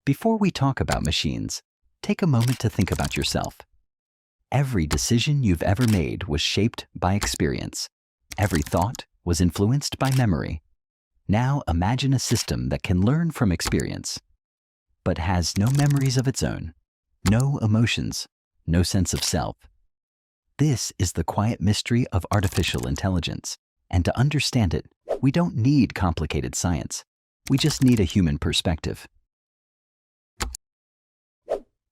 Before we talk about machines, take a moment to think about yourself. Every decision you've ever made was shaped by experience. Every thought was influenced by memory. Now imagine a system that can learn from experience, but has no memories of its own, no emotions, no sense of self. This is the quiet mystery of artificial intelligence, and to understand it, we don't need complicated science. We just need a human perspective.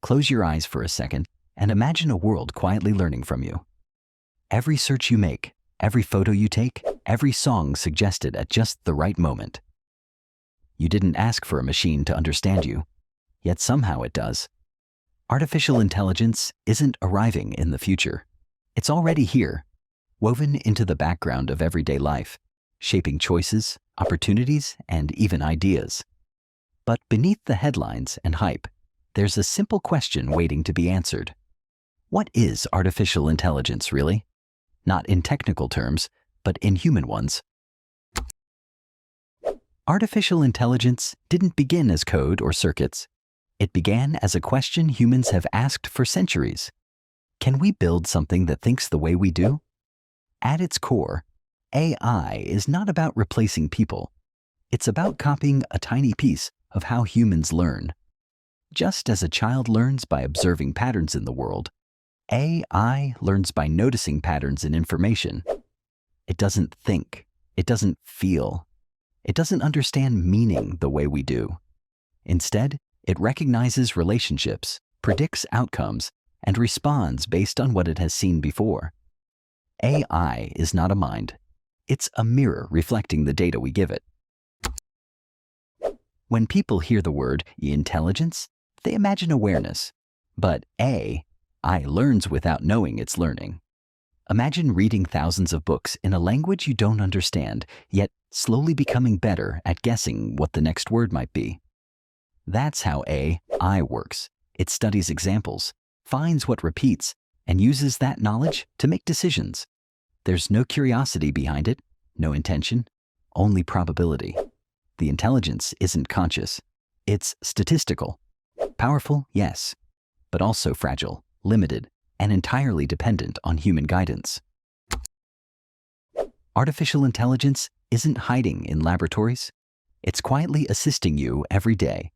Close your eyes for a second and imagine a world quietly learning from you. Every search you make, every photo you take, every song suggested at just the right moment. You didn't ask for a machine to understand you, yet somehow it does. Artificial intelligence isn't arriving in the future. It's already here, woven into the background of everyday life, shaping choices, opportunities, and even ideas. But beneath the headlines and hype, there's a simple question waiting to be answered. What is artificial intelligence, really? Not in technical terms, but in human ones. Artificial intelligence didn't begin as code or circuits. It began as a question humans have asked for centuries. Can we build something that thinks the way we do? At its core, AI is not about replacing people. It's about copying a tiny piece of how humans learn. Just as a child learns by observing patterns in the world, AI learns by noticing patterns in information. It doesn't think. It doesn't feel. It doesn't understand meaning the way we do. Instead, it recognizes relationships, predicts outcomes, and responds based on what it has seen before. AI is not a mind. It's a mirror reflecting the data we give it. When people hear the word intelligence, they imagine awareness. But AI learns without knowing it's learning. Imagine reading thousands of books in a language you don't understand, yet slowly becoming better at guessing what the next word might be. That's how AI works. It studies examples, finds what repeats, and uses that knowledge to make decisions. There's no curiosity behind it, no intention, only probability. The intelligence isn't conscious. It's statistical. Powerful, yes, but also fragile, limited, and entirely dependent on human guidance. Artificial intelligence isn't hiding in laboratories. It's quietly assisting you every day.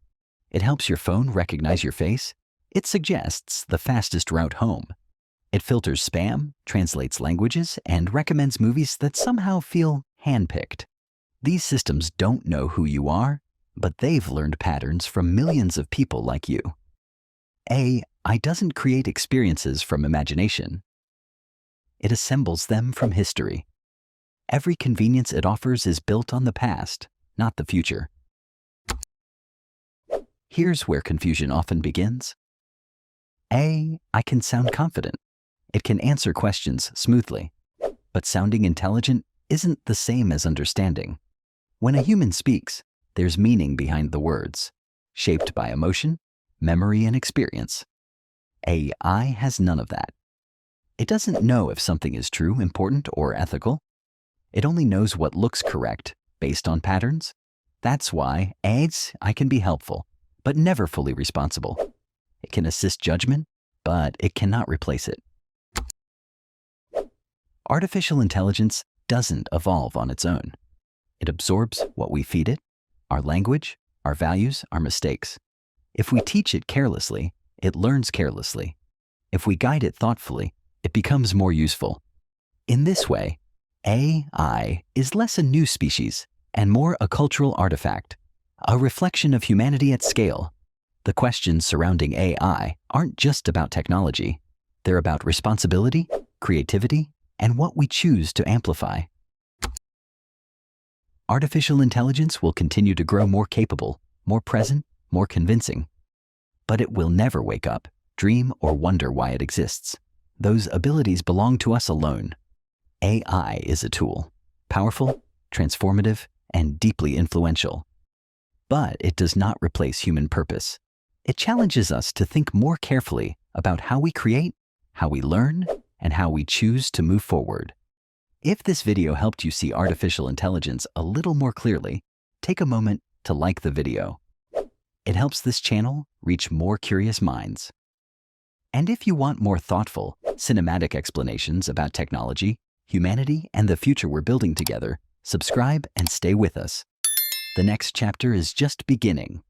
It helps your phone recognize your face. It suggests the fastest route home. It filters spam, translates languages, and recommends movies that somehow feel handpicked. These systems don't know who you are, but they've learned patterns from millions of people like you. AI doesn't create experiences from imagination. It assembles them from history. Every convenience it offers is built on the past, not the future. Here's where confusion often begins. AI can sound confident. It can answer questions smoothly. But sounding intelligent isn't the same as understanding. When a human speaks, there's meaning behind the words, shaped by emotion, memory, and experience. AI has none of that. It doesn't know if something is true, important, or ethical. It only knows what looks correct based on patterns. That's why AI can be helpful, but never fully responsible. It can assist judgment, but it cannot replace it. Artificial intelligence doesn't evolve on its own. It absorbs what we feed it, our language, our values, our mistakes. If we teach it carelessly, it learns carelessly. If we guide it thoughtfully, it becomes more useful. In this way, AI is less a new species and more a cultural artifact, a reflection of humanity at scale. The questions surrounding AI aren't just about technology. They're about responsibility, creativity, and what we choose to amplify. Artificial intelligence will continue to grow more capable, more present, more convincing. But it will never wake up, dream, or wonder why it exists. Those abilities belong to us alone. AI is a tool, powerful, transformative, and deeply influential. But it does not replace human purpose. It challenges us to think more carefully about how we create, how we learn, and how we choose to move forward. If this video helped you see artificial intelligence a little more clearly, take a moment to like the video. It helps this channel reach more curious minds. And if you want more thoughtful, cinematic explanations about technology, humanity, and the future we're building together, subscribe and stay with us. The next chapter is just beginning.